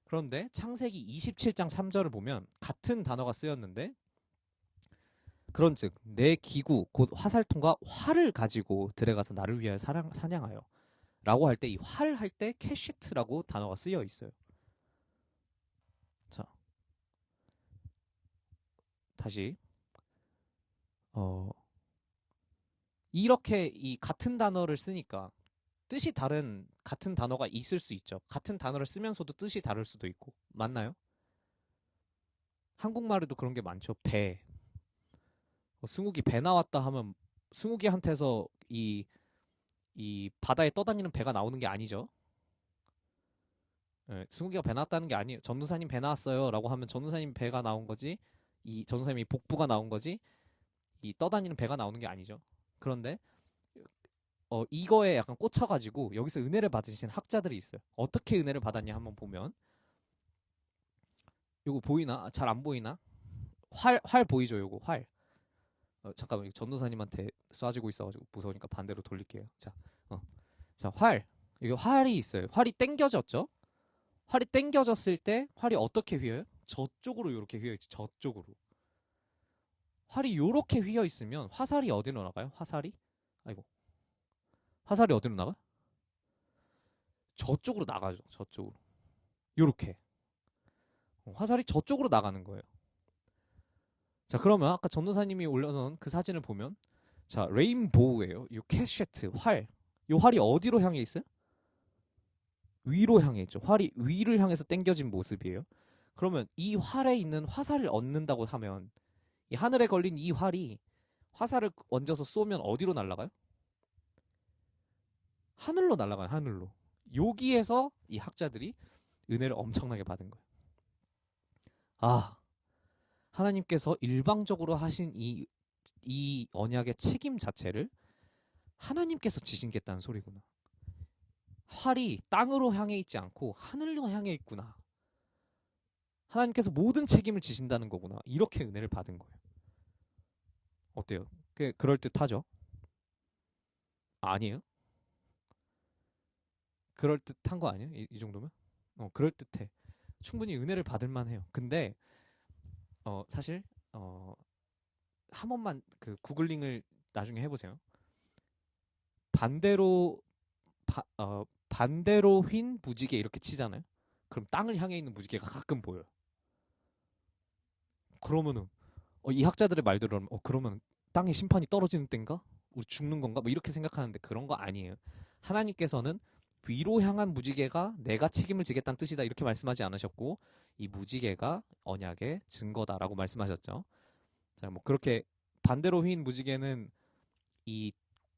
[SPEAKER 2] 그런데 창세기 27장 3절을 보면 같은 단어가 쓰였는데 그런즉 내 기구 곧 화살통과 활을 가지고 들어가서 나를 위하여 사냥하여 라고 할 때 이 활 할 때 캐시트라고 단어가 쓰여 있어요. 자, 다시 이렇게 이 같은 단어를 쓰니까 뜻이 다른 같은 단어가 있을 수 있죠. 같은 단어를 쓰면서도 뜻이 다를 수도 있고. 맞나요? 한국말에도 그런 게 많죠. 배. 승욱이 배 나왔다 하면 승욱이한테서 이 바다에 떠다니는 배가 나오는 게 아니죠. 네, 승욱이가 배 나왔다는 게 아니에요. 전도사님 배 나왔어요 라고 하면 전도사님 배가 나온 거지 이 전도사님이 복부가 나온 거지 이 떠다니는 배가 나오는 게 아니죠. 그런데 이거에 약간 꽂혀가지고 여기서 은혜를 받으신 학자들이 있어요. 어떻게 은혜를 받았냐 한번 보면 요거 보이나? 잘 안 보이나? 활 보이죠? 요거 활. 잠깐만 전도사님한테 쏴주고 있어가지고 무서우니까 반대로 돌릴게요. 자, 활. 여기 활이 있어요. 활이 땡겨졌죠? 활이 땡겨졌을 때 활이 어떻게 휘어요? 저쪽으로 이렇게 휘어있지. 저쪽으로. 활이 이렇게 휘어 있으면 화살이 어디로 나가요? 화살이? 아이고. 화살이 어디로 나가? 저쪽으로 나가죠. 저쪽으로. 요렇게. 화살이 저쪽으로 나가는 거예요. 자, 그러면 아까 전도사님이 올려놓은 그 사진을 보면 자, 레인보우예요. 요 캐셰트, 활. 요 활이 어디로 향해 있어요? 위로 향해 있죠. 활이 위를 향해서 당겨진 모습이에요. 그러면 이 활에 있는 화살을 얻는다고 하면 이 하늘에 걸린 이 활이 화살을 얹어서 쏘면 어디로 날아가요? 하늘로 날아가요. 하늘로. 여기에서 이 학자들이 은혜를 엄청나게 받은 거예요. 아, 하나님께서 일방적으로 하신 이 언약의 책임 자체를 하나님께서 지신겠다는 소리구나. 활이 땅으로 향해 있지 않고 하늘로 향해 있구나. 하나님께서 모든 책임을 지신다는 거구나. 이렇게 은혜를 받은 거예요. 어때요? 꽤 그럴듯하죠? 아니에요? 그럴듯한 거 아니에요? 이 정도면? 그럴듯해. 충분히 은혜를 받을 만해요. 근데 사실 한 번만 그 구글링을 나중에 해보세요. 반대로 휜 무지개 이렇게 치잖아요. 그럼 땅을 향해 있는 무지개가 가끔 보여요. 그러면은 이 학자들의 말대로 그러면 땅에 심판이 떨어지는 땐가? 우리 죽는 건가? 뭐 이렇게 생각하는데 그런 거 아니에요. 하나님께서는 위로 향한 무지개가 내가 책임을 지겠다는 뜻이다 이렇게 말씀하지 않으셨고 이 무지개가 언약의 증거다라고 말씀하셨죠. 자, 뭐 그렇게
[SPEAKER 1] 반대로 휘인 무지개는 이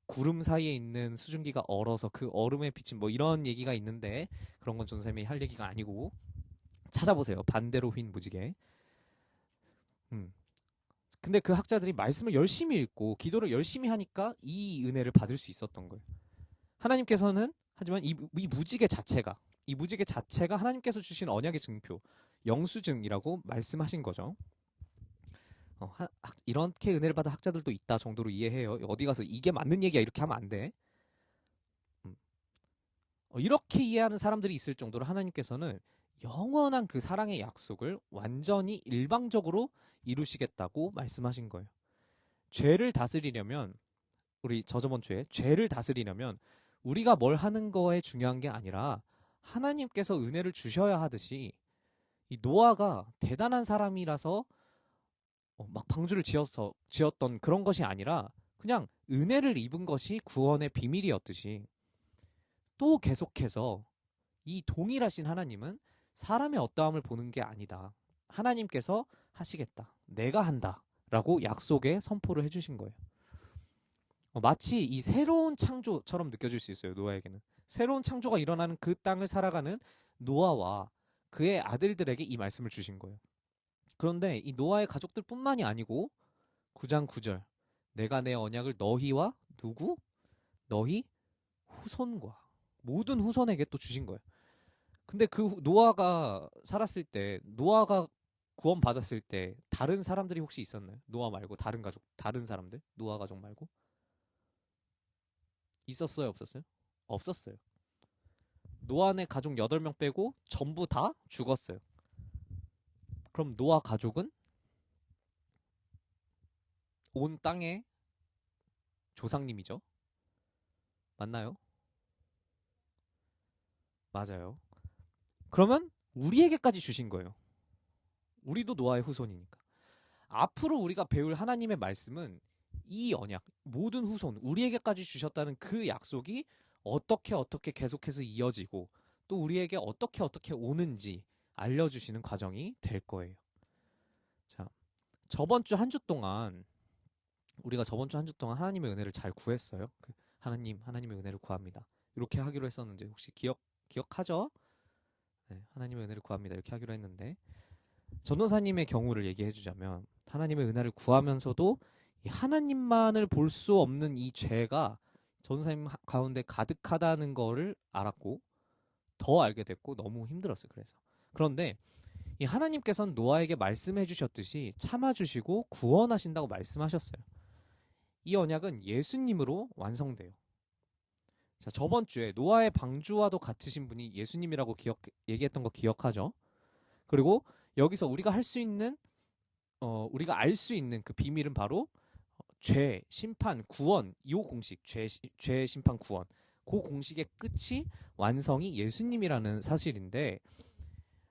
[SPEAKER 1] 구름 사이에 있는 수증기가 얼어서 그 얼음에 비친 뭐 이런 얘기가 있는데 그런 건 전쌤이 할 얘기가 아니고 찾아보세요. 반대로 휘인 무지개. 근데 그 학자들이 말씀을 열심히 읽고 기도를 열심히 하니까 이 은혜를 받을 수 있었던 거예요. 하나님께서는 하지만 이 무지개 자체가 하나님께서 주신 언약의 증표, 영수증이라고 말씀하신 거죠. 이렇게 은혜를 받은 학자들도 있다 정도로 이해해요. 어디 가서 이게 맞는 얘기야 이렇게 하면 안 돼. 이렇게 이해하는 사람들이 있을 정도로 하나님께서는 영원한 그 사랑의 약속을 완전히 일방적으로 이루시겠다고 말씀하신 거예요. 죄를 다스리려면 우리 저저번 주에 죄를 다스리려면 우리가 뭘 하는 거에 중요한 게 아니라 하나님께서 은혜를 주셔야 하듯이 이 노아가 대단한 사람이라서 막 방주를 지었던 그런 것이 아니라 그냥 은혜를 입은 것이 구원의 비밀이었듯이 또 계속해서 이 동일하신 하나님은 사람의 어떠함을 보는 게 아니다. 하나님께서 하시겠다. 내가 한다. 라고 약속의 선포를 해주신 거예요. 마치 이 새로운 창조처럼 느껴질 수 있어요. 노아에게는. 새로운 창조가 일어나는 그 땅을 살아가는 노아와 그의 아들들에게 이 말씀을 주신 거예요. 그런데 이 노아의 가족들 뿐만이 아니고 9장 9절 내가 내 언약을 너희와 누구? 너희 후손과 모든 후손에게 또 주신 거예요. 근데 그 노아가 살았을 때 노아가 구원 받았을 때 다른 사람들이 혹시 있었나요? 노아 말고 다른 가족, 다른 사람들? 노아 가족 말고? 있었어요? 없었어요? 없었어요. 노아네 가족 8명 빼고 전부 다 죽었어요. 그럼 노아 가족은 온 땅의 조상님이죠. 맞나요? 맞아요. 그러면 우리에게까지 주신 거예요. 우리도 노아의 후손이니까. 앞으로 우리가 배울 하나님의 말씀은 이 언약, 모든 후손, 우리에게까지 주셨다는 그 약속이 어떻게 계속해서 이어지고 또 우리에게 어떻게 오는지 알려주시는 과정이 될 거예요. 자, 저번 주 한 주 동안 우리가 하나님의 은혜를 잘 구했어요. 하나님의 은혜를 구합니다. 이렇게 하기로 했었는데 혹시 기억하죠? 네, 하나님의 은혜를 구합니다. 이렇게 하기로 했는데 전도사님의 경우를 얘기해 주자면 하나님의 은혜를 구하면서도 이 하나님만을 볼 수 없는 이 죄가 전도사님 가운데 가득하다는 거를 알았고 더 알게 됐고 너무 힘들었어요. 그런데 이 하나님께서는 노아에게 말씀해 주셨듯이 참아주시고 구원하신다고 말씀하셨어요. 이 언약은 예수님으로 완성돼요. 자, 저번 주에 노아의 방주와도 같으신 분이 예수님이라고 얘기했던 거 기억하죠? 그리고 여기서 우리가 할 수 있는 우리가 알 수 있는 그 비밀은 바로 죄, 심판, 구원 이 공식 죄, 심판, 구원 그 공식의 끝이 완성이 예수님이라는 사실인데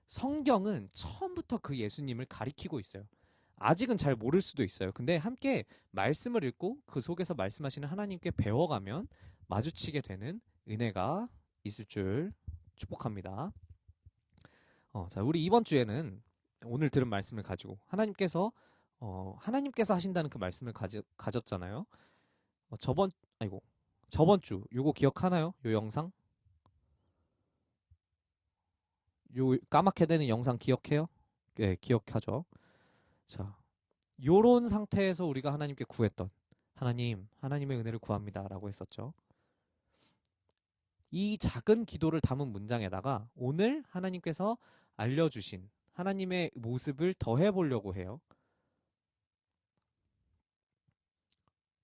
[SPEAKER 1] 성경은 처음부터 그 예수님을 가리키고 있어요. 아직은 잘 모를 수도 있어요. 근데 함께 말씀을 읽고 그 속에서 말씀하시는 하나님께 배워가면 마주치게 되는 은혜가 있을 줄 축복합니다. 자, 우리 이번 주에는 오늘 들은 말씀을 가지고 하나님께서 하신다는 그 말씀을 가졌잖아요. 저번 주 요거 기억하나요? 요 영상? 요 까맣게 되는 영상 기억해요? 네, 기억하죠. 자, 요런 상태에서 우리가 하나님께 구했던 하나님의 은혜를 구합니다라고 했었죠. 이 작은 기도를 담은 문장에다가 오늘 하나님께서 알려주신 하나님의 모습을 더해보려고 해요.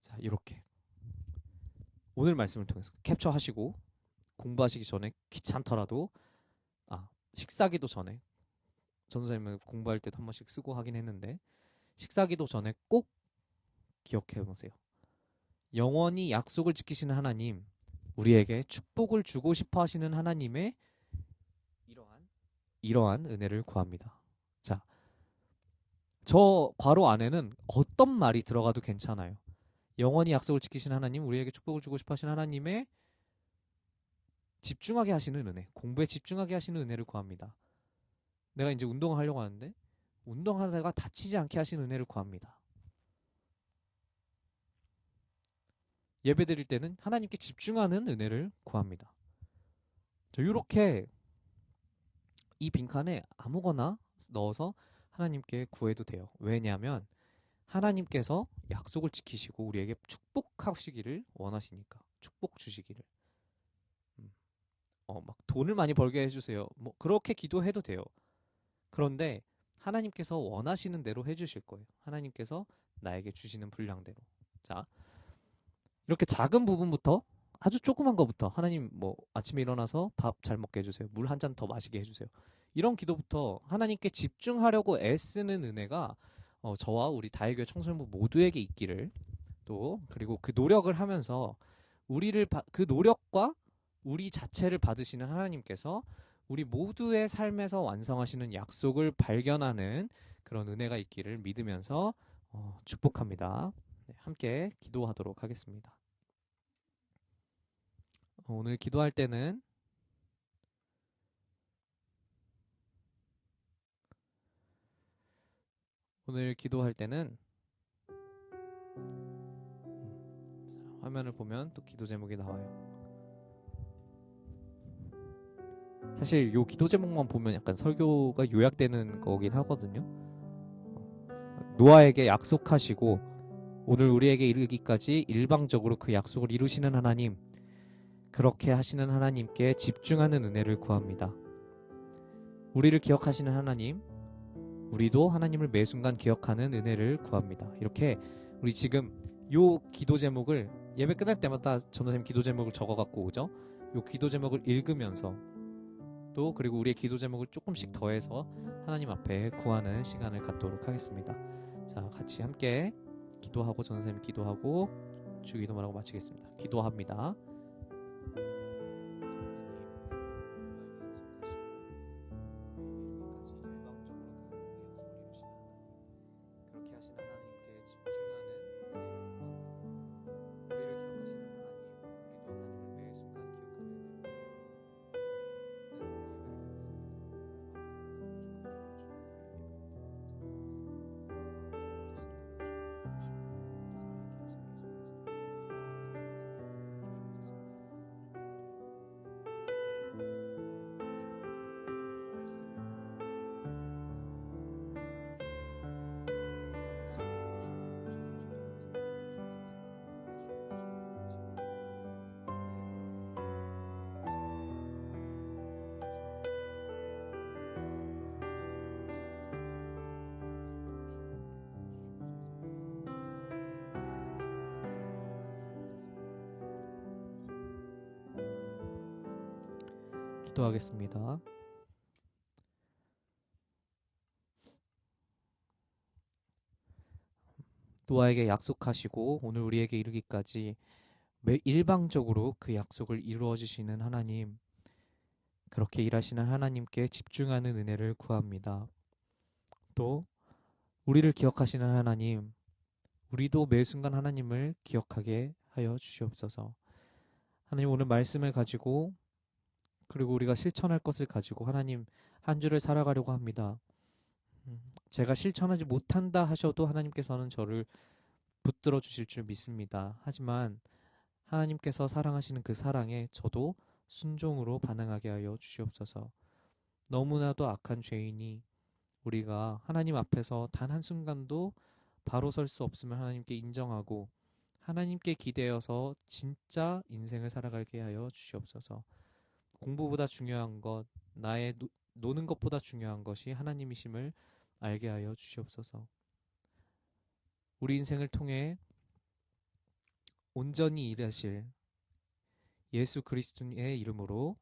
[SPEAKER 1] 자, 이렇게 오늘 말씀을 통해서 캡처하시고 공부하시기 전에 귀찮더라도 식사기도 전에 전도사님은 공부할 때도 한 번씩 쓰고 하긴 했는데 식사기도 전에 꼭 기억해 보세요. 영원히 약속을 지키시는 하나님, 우리에게 축복을 주고 싶어 하시는 하나님의 이러한 은혜를 구합니다. 자, 저 괄호 안에는 어떤 말이 들어가도 괜찮아요. 영원히 약속을 지키시는 하나님, 우리에게 축복을 주고 싶어 하시는 하나님의 집중하게 하시는 은혜, 공부에 집중하게 하시는 은혜를 구합니다. 내가 이제 운동을 하려고 하는데 운동하다가 다치지 않게 하시는 은혜를 구합니다. 예배드릴 때는 하나님께 집중하는 은혜를 구합니다. 이렇게 이 빈칸에 아무거나 넣어서 하나님께 구해도 돼요. 왜냐하면 하나님께서 약속을 지키시고 우리에게 축복하시기를 원하시니까. 축복 주시기를. 막 돈을 많이 벌게 해주세요. 뭐 그렇게 기도해도 돼요. 그런데 하나님께서 원하시는 대로 해주실 거예요. 하나님께서 나에게 주시는 분량대로. 자, 이렇게 작은 부분부터 아주 조그만 거부터 하나님 뭐 아침에 일어나서 밥 잘 먹게 해주세요. 물 한 잔 더 마시게 해주세요. 이런 기도부터 하나님께 집중하려고 애쓰는 은혜가 저와 우리 다혜교회 청소년부 모두에게 있기를, 또 그리고 그 노력을 하면서 그 노력과 우리 자체를 받으시는 하나님께서 우리 모두의 삶에서 완성하시는 약속을 발견하는 그런 은혜가 있기를 믿으면서 축복합니다. 네, 함께 기도하도록 하겠습니다. 오늘 기도할 때는 화면을 보면 또 기도 제목이 나와요. 사실 요 기도 제목만 보면 약간 설교가 요약되는 거긴 하거든요. 노아에게 약속하시고 오늘 우리에게 이르기까지 일방적으로 그 약속을 이루시는 하나님, 그렇게 하시는 하나님께 집중하는 은혜를 구합니다. 우리를 기억하시는 하나님, 우리도 하나님을 매 순간 기억하는 은혜를 구합니다. 이렇게 우리 지금 요 기도 제목을 예배 끝날 때마다 전도사님 기도 제목을 적어갖고 오죠. 요 기도 제목을 읽으면서 또 그리고 우리의 기도 제목을 조금씩 더해서 하나님 앞에 구하는 시간을 갖도록 하겠습니다. 자, 같이 함께 기도하고 전도사님 기도하고 주기도만 하고 마치겠습니다. 기도합니다. 그렇게 하신 하나님께 집중하는 은혜를 구합니다. 우리를 기억하시는 하나님, 우리도 하나님을 매 순간 기억하는 기도하겠습니다. 노아에게 약속하시고 오늘 우리에게 이르기까지 매 일방적으로 그 약속을 이루어 주시는 하나님, 그렇게 일하시는 하나님께 집중하는 은혜를 구합니다. 또 우리를 기억하시는 하나님, 우리도 매 순간 하나님을 기억하게 하여 주시옵소서. 하나님, 오늘 말씀을 가지고 그리고 우리가 실천할 것을 가지고 하나님 한 주를 살아가려고 합니다. 제가 실천하지 못한다 하셔도 하나님께서는 저를 붙들어 주실 줄 믿습니다. 하지만 하나님께서 사랑하시는 그 사랑에 저도 순종으로 반응하게 하여 주시옵소서. 너무나도 악한 죄인이 우리가 하나님 앞에서 단 한순간도 바로 설 수 없음을 하나님께 인정하고 하나님께 기대어서 진짜 인생을 살아가게 하여 주시옵소서. 공부보다 중요한 것, 나의 노는 것보다 중요한 것이 하나님이심을 알게 하여 주시옵소서. 우리 인생을 통해 온전히 일하실 예수 그리스도의 이름으로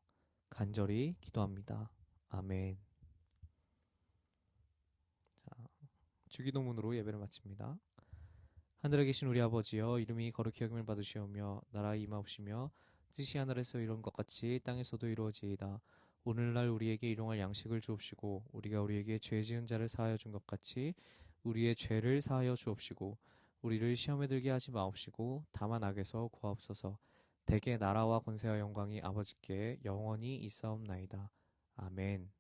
[SPEAKER 1] 간절히 기도합니다. 아멘. 자, 주기도문으로 예배를 마칩니다. 하늘에 계신 우리 아버지여, 이름이 거룩히 여김을 받으시오며 나라의 임하옵시며 뜻이 하늘에서 이룬 것 같이 땅에서도 이루어지이다. 오늘날 우리에게 일용할 양식을 주옵시고 우리가 우리에게 죄 지은 자를 사하여 준 것 같이 우리의 죄를 사하여 주옵시고 우리를 시험에 들게 하지 마옵시고 다만 악에서 구하옵소서. 대개 나라와 권세와 영광이 아버지께 영원히 있사옵나이다. 아멘.